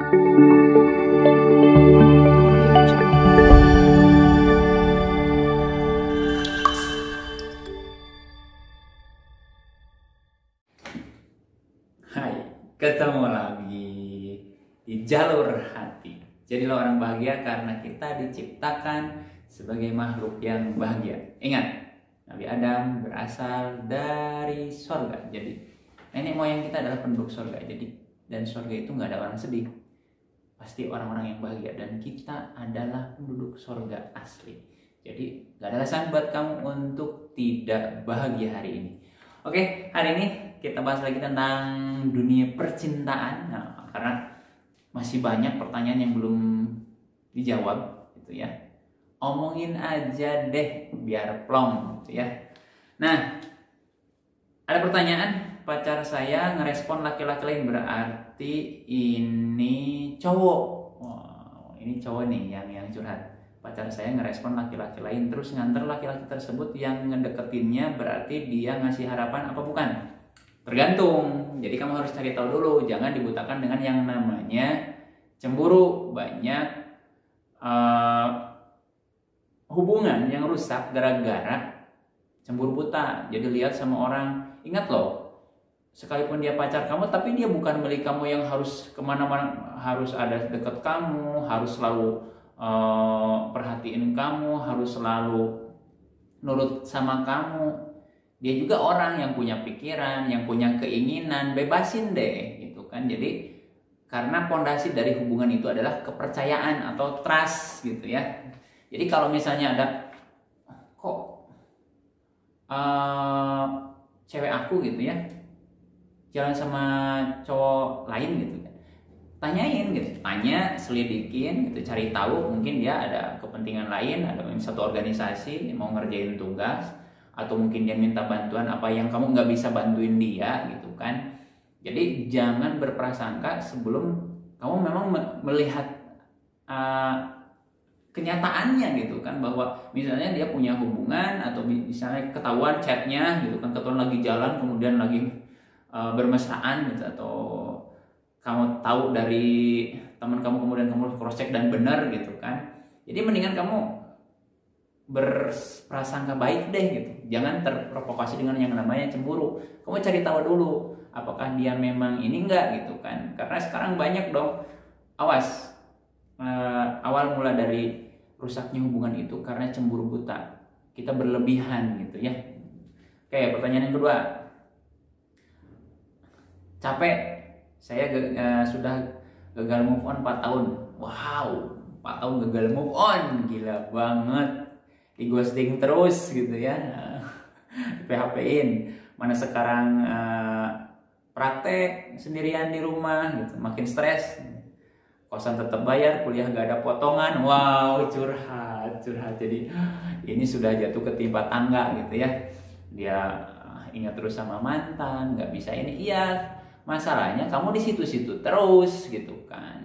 Hai, ketemu lagi di jalur hati. Jadilah orang bahagia karena kita diciptakan sebagai makhluk yang bahagia. Ingat, Nabi Adam berasal dari sorga. Jadi nenek moyang kita adalah penduduk sorga. Dan sorga itu nggak ada orang sedih. Pasti orang-orang yang bahagia. Dan kita adalah penduduk sorga asli. Jadi nggak ada alasan buat kamu untuk tidak bahagia hari ini. Oke, hari ini kita bahas lagi tentang dunia percintaan. Nah, karena masih banyak pertanyaan yang belum dijawab gitu ya. Omongin aja deh biar plong gitu ya. Nah, ada pertanyaan, pacar saya ngerespon laki-laki lain, berarti ini cowok. Wow, ini cowok nih yang curhat. Pacar saya ngerespon laki-laki lain terus nganter laki-laki tersebut yang ngedeketinnya, berarti dia ngasih harapan apa bukan? Tergantung. Jadi kamu harus cari tahu dulu, jangan dibutakan dengan yang namanya cemburu. Banyak hubungan yang rusak gara-gara cemburu buta. Jadi lihat sama orang, ingat loh, sekalipun dia pacar kamu, tapi dia bukan milik kamu yang harus kemana-mana, harus ada deket kamu, harus selalu perhatiin kamu, harus selalu nurut sama kamu. Dia juga orang yang punya pikiran, yang punya keinginan, bebasin deh gitu kan. Jadi karena pondasi dari hubungan itu adalah kepercayaan atau trust gitu ya. Jadi kalau misalnya ada kok cewek aku gitu ya jalan sama cowok lain gitu, tanyain gitu, tanya, selidikin gitu, cari tahu, mungkin dia ada kepentingan lain, ada satu organisasi mau ngerjain tugas, atau mungkin dia minta bantuan apa yang kamu nggak bisa bantuin dia gitu kan. Jadi jangan berprasangka sebelum kamu memang melihat kenyataannya gitu kan, bahwa misalnya dia punya hubungan atau misalnya ketahuan chatnya gitu kan, ketahuan lagi jalan kemudian lagi bermesraan gitu, atau kamu tahu dari teman kamu kemudian kamu cross check dan benar gitu kan. Jadi mendingan kamu berprasangka baik deh gitu, jangan terprovokasi dengan yang namanya cemburu. Kamu cari tahu dulu apakah dia memang ini enggak gitu kan, karena sekarang banyak dong. Awas, awal mula dari rusaknya hubungan itu karena cemburu buta, kita berlebihan gitu ya. Oke, pertanyaan yang kedua, capek saya sudah gagal move on 4 tahun. Wow, 4 tahun gagal move on, gila banget. Di ghosting terus gitu ya, PHP-in. Mana sekarang praktek sendirian di rumah gitu, makin stres. Kosan tetap bayar, kuliah gak ada potongan. Wow, curhat. Jadi ini sudah jatuh ketimpa tangga gitu ya. Dia ingat terus sama mantan, nggak bisa ini. Iya, masalahnya kamu di situ-situ terus gitu kan.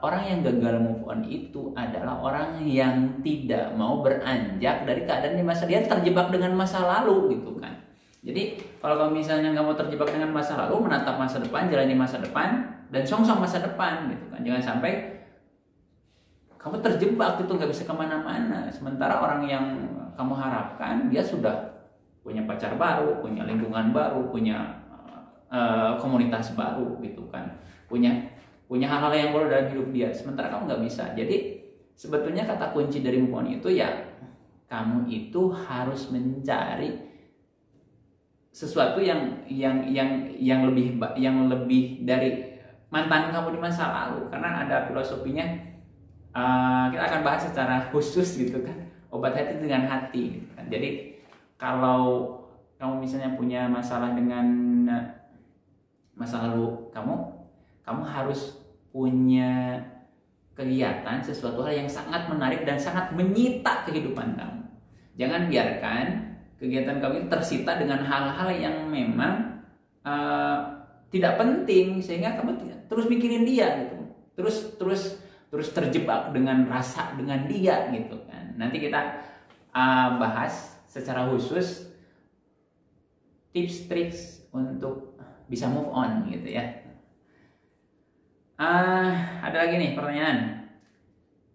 Orang yang gagal move on itu adalah orang yang tidak mau beranjak dari keadaan di masa dia terjebak dengan masa lalu gitu kan. Jadi kalau kamu misalnya nggak mau terjebak dengan masa lalu, menatap masa depan, jalani masa depan, dan songsong masa depan gitu kan. Jangan sampai kamu terjebak gitu, nggak bisa kemana-mana. Sementara orang yang kamu harapkan dia sudah punya pacar baru, punya lingkungan baru, punya komunitas baru gitu kan, punya hal-hal yang baru dalam hidup dia, sementara kamu nggak bisa. Jadi sebetulnya kata kunci dari move on itu ya, kamu itu harus mencari sesuatu yang lebih dari mantan kamu di masa lalu. Karena ada filosofinya, kita akan bahas secara khusus gitu kan, obat hati dengan hati gitu kan. Jadi kalau kamu misalnya punya masalah dengan masa lalu kamu harus punya kegiatan, sesuatu hal yang sangat menarik dan sangat menyita kehidupan kamu. Jangan biarkan kegiatan kamu itu tersita dengan hal-hal yang memang tidak penting, sehingga kamu terus mikirin dia gitu, terus terjebak dengan rasa dengan dia gitu kan. Nanti kita bahas secara khusus tips-triks untuk bisa move on gitu ya. Ada lagi nih pertanyaan.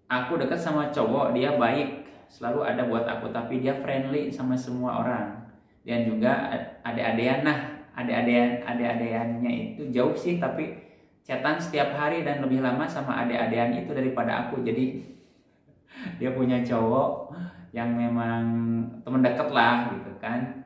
Aku dekat sama cowok, dia baik, selalu ada buat aku, tapi dia friendly sama semua orang. Dan juga adik-adian. Nah, adik-adiannya itu jauh sih, tapi chatan setiap hari dan lebih lama sama adik-adian itu daripada aku. Jadi dia punya cowok yang memang temen deket lah gitu kan.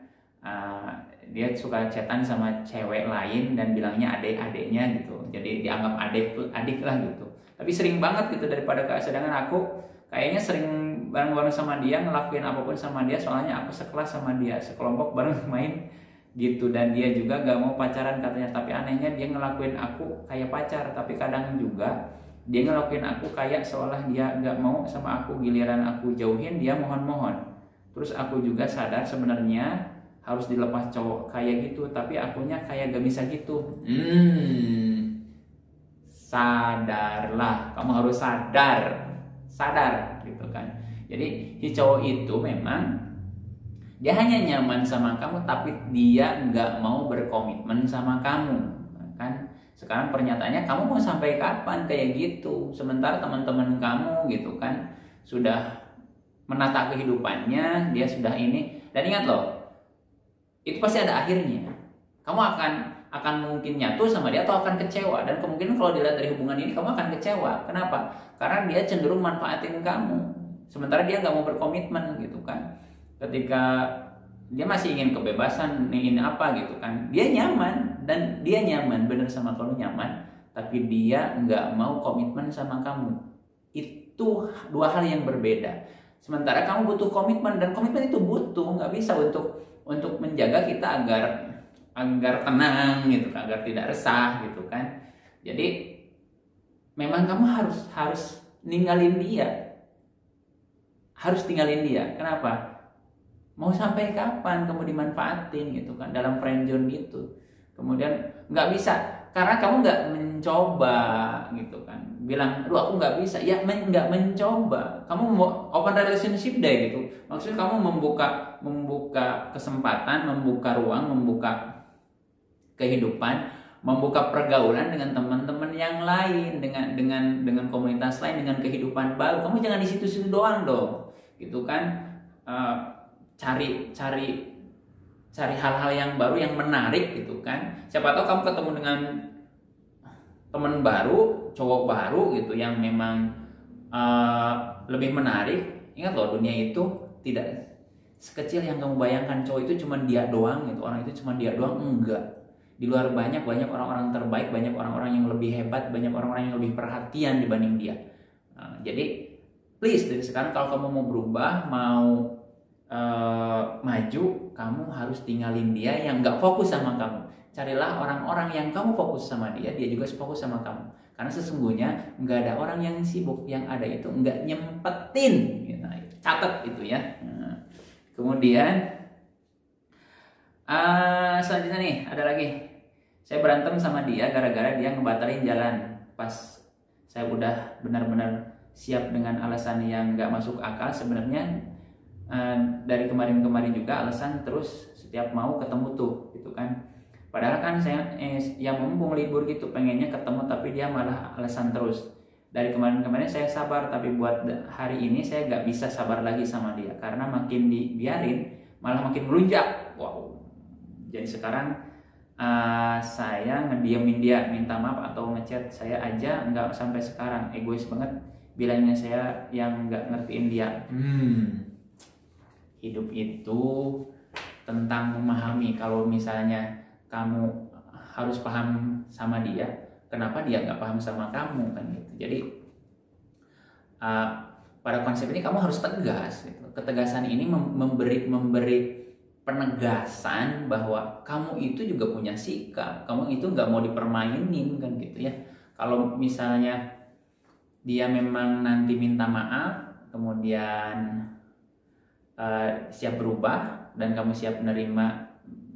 Dia suka chatan sama cewek lain dan bilangnya adik-adiknya gitu. Jadi dianggap adik lah gitu. Tapi sering banget gitu daripada sedangkan aku kayaknya sering bareng-bareng sama dia, ngelakuin apapun sama dia, soalnya aku sekelas sama dia, sekelompok bareng main gitu. Dan dia juga gak mau pacaran katanya, tapi anehnya dia ngelakuin aku kayak pacar. Tapi kadang juga dia ngelakuin aku kayak seolah dia gak mau sama aku, giliran aku jauhin dia mohon-mohon. Terus aku juga sadar sebenarnya harus dilepas cowok kayak gitu, tapi akunya kayak gak bisa gitu. Sadarlah, kamu harus sadar gitu kan. Jadi si cowok itu memang dia hanya nyaman sama kamu, tapi dia nggak mau berkomitmen sama kamu kan. Sekarang pernyataannya, kamu mau sampai kapan kayak gitu, sementara teman-teman kamu gitu kan sudah menata kehidupannya, dia sudah ini. Dan ingat loh, itu pasti ada akhirnya. Kamu akan mungkin nyatu sama dia atau akan kecewa. Dan kemungkinan kalau dilihat dari hubungan ini, kamu akan kecewa. Kenapa? Karena dia cenderung manfaatin kamu, sementara dia nggak mau berkomitmen gitu kan. Ketika dia masih ingin kebebasan, ingin apa gitu kan, dia nyaman, dan dia nyaman bener sama kamu, nyaman, tapi dia nggak mau komitmen sama kamu. Itu dua hal yang berbeda. Sementara kamu butuh komitmen, dan komitmen itu butuh, nggak bisa untuk menjaga kita agar tenang gitu, agar tidak resah gitu kan. Jadi memang kamu harus ninggalin dia, harus tinggalin dia. Kenapa? Mau sampai kapan kamu dimanfaatin gitu kan, dalam friendzone gitu. Kemudian nggak bisa karena kamu nggak mencoba gitu kan. Bilang, aduh aku nggak bisa, ya nggak mencoba. Kamu mau open relationship deh gitu. Maksudnya kamu membuka kesempatan, membuka ruang, membuka kehidupan, membuka pergaulan dengan teman-teman yang lain, dengan komunitas lain, dengan kehidupan baru. Kamu jangan di situ-situ doang dong, gitu kan. Cari hal-hal yang baru, yang menarik gitu kan. Siapa tahu kamu ketemu dengan teman baru, cowok baru gitu yang memang lebih menarik. Ingat loh, dunia itu tidak sekecil yang kamu bayangkan. Cowok itu cuma dia doang gitu, orang itu cuma dia doang, enggak. Di luar banyak orang-orang terbaik, banyak orang-orang yang lebih hebat, banyak orang-orang yang lebih perhatian dibanding dia. Jadi please, dari sekarang kalau kamu mau berubah, mau maju, kamu harus tinggalin dia yang nggak fokus sama kamu. Carilah orang-orang yang kamu fokus sama dia, dia juga fokus sama kamu. Karena sesungguhnya nggak ada orang yang sibuk, yang ada itu nggak nyempetin. Catat itu ya. Kemudian selanjutnya nih ada lagi. Saya berantem sama dia gara-gara dia ngebatalin jalan pas saya udah benar-benar siap dengan alasan yang nggak masuk akal. Sebenarnya dari kemarin-kemarin juga alasan terus setiap mau ketemu tuh gitu kan. Padahal kan saya yang mumpung libur gitu pengennya ketemu, tapi dia malah alasan terus. Dari kemarin-kemarin saya sabar, tapi buat hari ini saya nggak bisa sabar lagi sama dia karena makin dibiarin malah makin melunjak. Wow. Jadi sekarang saya ngediamin dia, minta maaf atau ngechat saya aja nggak sampai sekarang. Egois banget bilangnya saya yang nggak ngertiin dia. Hidup itu tentang memahami. Kalau misalnya kamu harus paham sama dia, kenapa dia nggak paham sama kamu kan gitu. Jadi pada konsep ini kamu harus tegas gitu. Ketegasan ini memberi penegasan bahwa kamu itu juga punya sikap, kamu itu nggak mau dipermainin kan gitu ya. Kalau misalnya dia memang nanti minta maaf, kemudian siap berubah dan kamu siap menerima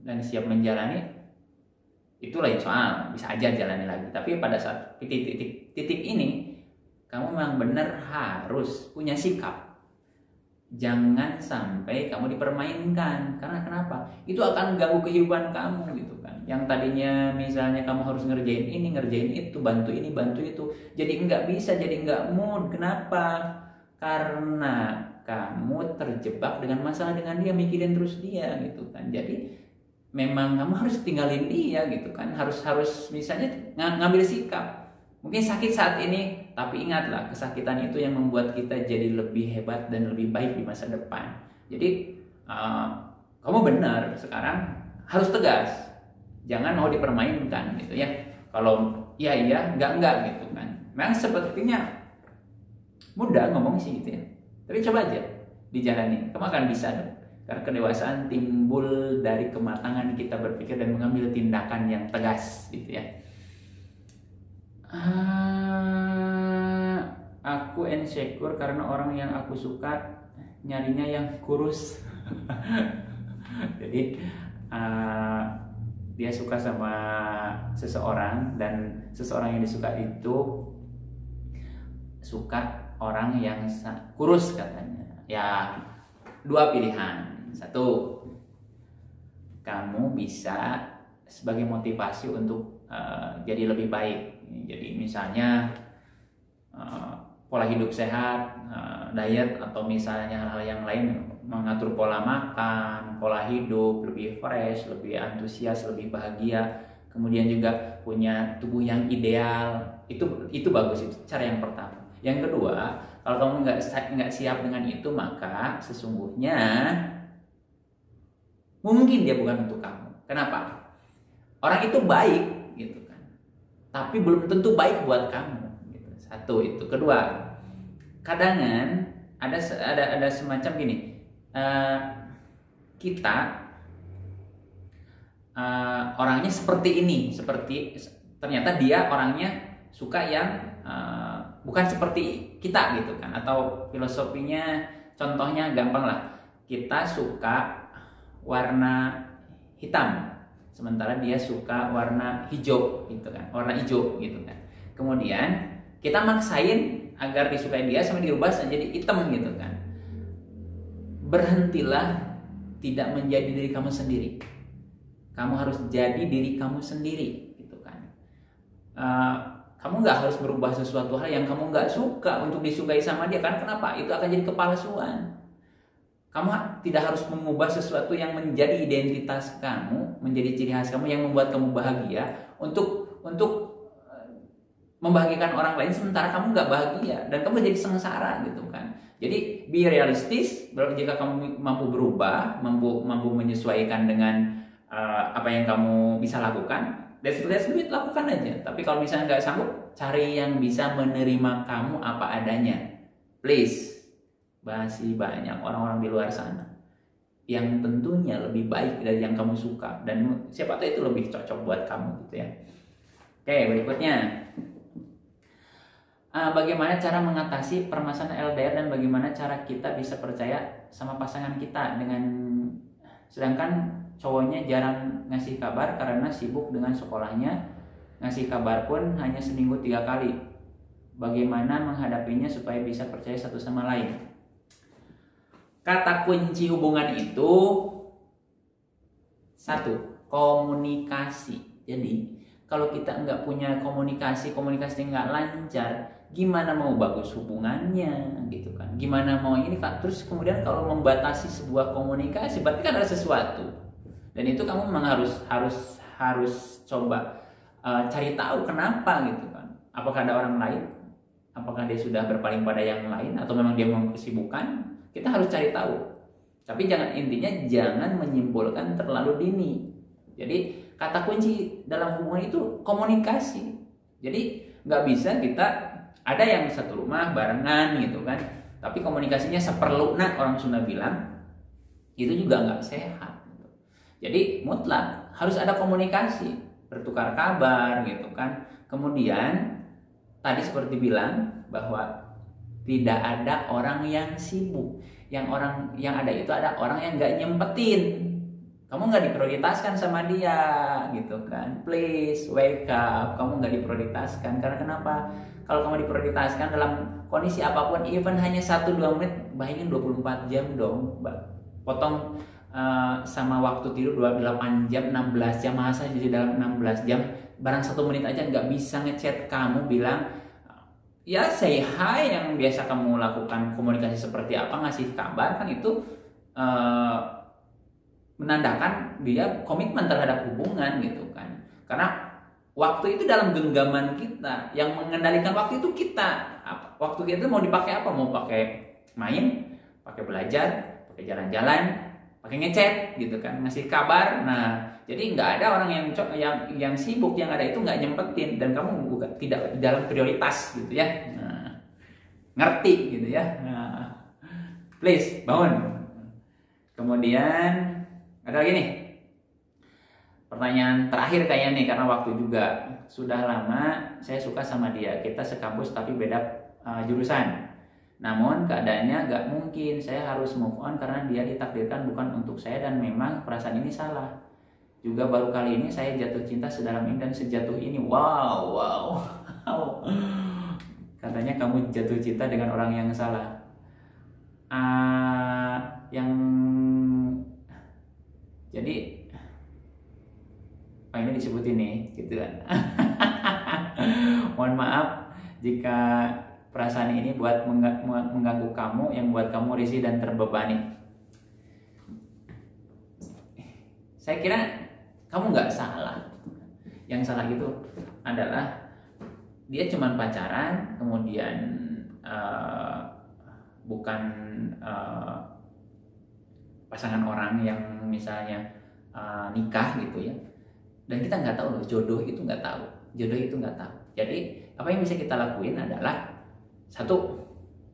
dan siap menjalani, itu lain soal, bisa aja jalani lagi. Tapi pada saat titik ini kamu memang benar harus punya sikap, Jangan sampai kamu dipermainkan. Karena kenapa? Itu akan ganggu kehidupan kamu gitu kan. Yang tadinya misalnya kamu harus ngerjain ini, ngerjain itu, bantu ini, bantu itu, jadi nggak bisa, jadi nggak mood. Kenapa? Karena kamu terjebak dengan masalah dengan dia, mikirin terus dia gitu kan. Jadi memang kamu harus tinggalin dia gitu kan. Harus misalnya ngambil sikap. Mungkin sakit saat ini, tapi ingatlah kesakitan itu yang membuat kita jadi lebih hebat dan lebih baik di masa depan. Jadi kamu benar, sekarang harus tegas, jangan mau dipermainkan gitu ya. Kalau iya enggak gitu kan. Memang sepertinya mudah ngomong sih gitu ya, tapi coba aja dijalani, kamu akan bisa dong. Karena kedewasaan timbul dari kematangan kita berpikir dan mengambil tindakan yang tegas gitu ya. Aku insecure karena orang yang aku suka nyarinya yang kurus. Jadi dia suka sama seseorang, dan seseorang yang disuka itu suka orang yang kurus katanya. Ya, dua pilihan. Satu, kamu bisa sebagai motivasi untuk jadi lebih baik. Jadi misalnya pola hidup sehat, diet, atau misalnya hal-hal yang lain, mengatur pola makan, pola hidup, lebih fresh, lebih antusias, lebih bahagia, kemudian juga punya tubuh yang ideal. Itu bagus, itu cara yang pertama. Yang kedua, kalau kamu nggak siap dengan itu, maka sesungguhnya mungkin dia bukan untuk kamu. Kenapa? Orang itu baik gitu kan, tapi belum tentu baik buat kamu gitu. Satu itu. Kedua, kadangan ada semacam gini, kita orangnya seperti ini, ternyata dia orangnya suka yang bukan seperti kita gitu kan. Atau filosofinya, contohnya gampang lah, kita suka warna hitam, sementara dia suka warna hijau gitu kan, warna hijau gitu kan. Kemudian kita maksain agar disukai dia sampai dirubah jadi hitam gitu kan. Berhentilah tidak menjadi diri kamu sendiri. Kamu harus jadi diri kamu sendiri gitu kan. Kamu nggak harus berubah sesuatu hal yang kamu nggak suka untuk disukai sama dia. Karena kenapa? Itu akan jadi kepalsuan. Kamu tidak harus mengubah sesuatu yang menjadi identitas kamu, menjadi ciri khas kamu yang membuat kamu bahagia untuk membahagiakan orang lain, sementara kamu nggak bahagia dan kamu jadi sengsara gitu kan. Jadi be realistis. Jika kamu mampu berubah, mampu menyesuaikan dengan apa yang kamu bisa lakukan, let's do it, lakukan aja. Tapi kalau misalnya nggak sanggup, cari yang bisa menerima kamu apa adanya. Please. Masih banyak orang-orang di luar sana yang tentunya lebih baik dari yang kamu suka, dan siapa tahu itu lebih cocok buat kamu gitu ya. Oke, berikutnya, bagaimana cara mengatasi permasalahan LDR dan bagaimana cara kita bisa percaya sama pasangan kita sedangkan cowoknya jarang ngasih kabar karena sibuk dengan sekolahnya, ngasih kabar pun hanya seminggu 3 kali. Bagaimana menghadapinya supaya bisa percaya satu sama lain? Kata kunci hubungan itu satu, komunikasi. Jadi kalau kita nggak punya komunikasi nggak lancar, gimana mau bagus hubungannya gitu kan? Gimana mau ini kan? Terus kemudian kalau membatasi sebuah komunikasi, berarti kan ada sesuatu. Dan itu kamu memang harus coba cari tahu kenapa gitu kan? Apakah ada orang lain? Apakah dia sudah berpaling pada yang lain atau memang dia mau kesibukan? Kita harus cari tahu. Tapi intinya jangan menyimpulkan terlalu dini. Jadi kata kunci dalam hubungan itu komunikasi. Jadi nggak bisa kita ada yang satu rumah barengan gitu kan, tapi komunikasinya seperlunya, orang Sunda bilang, itu juga nggak sehat. Jadi mutlak harus ada komunikasi, bertukar kabar gitu kan. Kemudian tadi seperti bilang bahwa tidak ada orang yang sibuk. Yang ada itu ada orang yang nggak nyempetin. Kamu nggak diprioritaskan sama dia gitu kan. Please wake up. Kamu nggak diprioritaskan. Karena kenapa? Kalau kamu diprioritaskan dalam kondisi apapun, even hanya 1-2 menit, bayangin 24 jam dong, potong sama waktu tidur 28 jam, 16 jam, masa jadi dalam 16 jam barang 1 menit aja nggak bisa ngechat kamu bilang ya say hi yang biasa kamu lakukan, komunikasi seperti apa, ngasih kabar, kan itu menandakan dia komitmen terhadap hubungan gitu kan. Karena waktu itu dalam genggaman kita, yang mengendalikan waktu itu kita. Waktu kita mau dipakai apa? Mau pakai main, pakai belajar, pakai jalan-jalan, pakai ngechat gitu kan, ngasih kabar. Nah, jadi nggak ada orang yang sibuk, yang ada itu nggak nyempetin, dan kamu bukan tidak dalam prioritas gitu ya. Nah, ngerti gitu ya. Nah, please bangun. Kemudian ada lagi nih. Pertanyaan terakhir kayaknya nih, karena waktu juga sudah lama. Saya suka sama dia, kita sekampus tapi beda jurusan. Namun keadaannya gak mungkin, saya harus move on karena dia ditakdirkan bukan untuk saya, dan memang perasaan ini salah. Juga baru kali ini saya jatuh cinta sedalam ini dan sejatuh ini. Wow. Katanya kamu jatuh cinta dengan orang yang salah. Jadi ini disebut ini gitu kan. Mohon maaf jika perasaan ini buat mengganggu kamu, yang buat kamu risih dan terbebani. Saya kira kamu nggak salah. Yang salah itu adalah dia cuma pacaran, kemudian bukan pasangan orang yang misalnya nikah gitu ya. Dan kita nggak tahu loh, jodoh itu nggak tahu. Jadi apa yang bisa kita lakuin adalah, satu,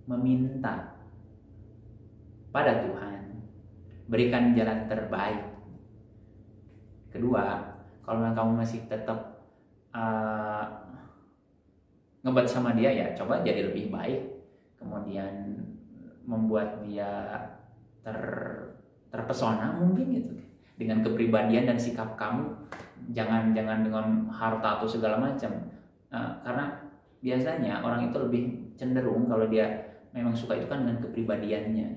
meminta pada Tuhan, berikan jalan terbaik. Kedua, kalau kamu masih tetap ngebat sama dia, ya coba jadi lebih baik. Kemudian membuat dia terpesona mungkin gitu dengan kepribadian dan sikap kamu. Jangan dengan harta atau segala macam. Karena biasanya orang itu lebih cenderung kalau dia memang suka itu kan dengan kepribadiannya.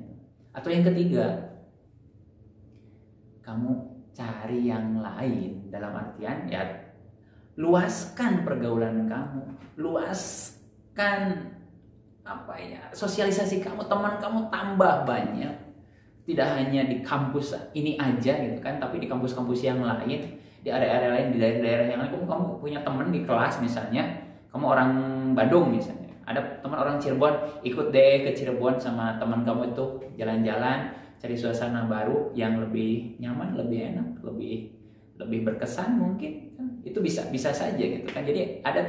Atau yang ketiga, kamu cari yang lain, dalam artian ya luaskan pergaulan kamu, luaskan sosialisasi kamu, teman kamu tambah banyak. Tidak hanya di kampus ini aja gitu kan, tapi di kampus-kampus yang lain, di area-area lain, di daerah-daerah yang lain. Kamu punya teman di kelas misalnya, kamu orang Bandung misalnya, ada teman orang Cirebon, ikut deh ke Cirebon sama teman kamu itu, jalan-jalan, cari suasana baru yang lebih nyaman, lebih enak, lebih berkesan mungkin kan. Itu bisa saja gitu kan. Jadi ada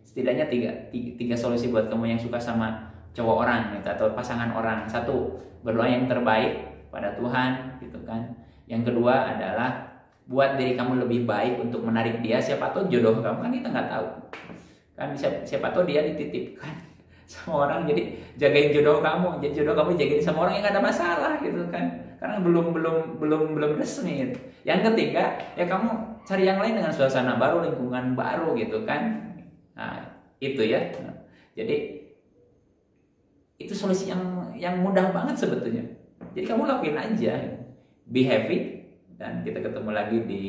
setidaknya tiga solusi buat kamu yang suka sama cowok orang gitu, atau pasangan orang. Satu, berdoa yang terbaik pada Tuhan gitu kan. Yang kedua adalah buat diri kamu lebih baik untuk menarik dia. Siapa tahu jodoh kamu, kan kita nggak tahu kan, siapa tahu dia dititipkan sama orang, jadi jagain jodoh kamu. Jadi jodoh kamu jagain sama orang yang nggak ada masalah gitu kan, karena belum resmi gitu. Yang ketiga, ya kamu cari yang lain dengan suasana baru, lingkungan baru gitu kan. Nah itu ya. Jadi itu solusi yang mudah banget sebetulnya. Jadi kamu lakuin aja, be happy, dan kita ketemu lagi di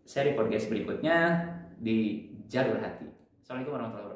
seri podcast berikutnya di Jalur Hati. Assalamualaikum warahmatullahi wabarakatuh.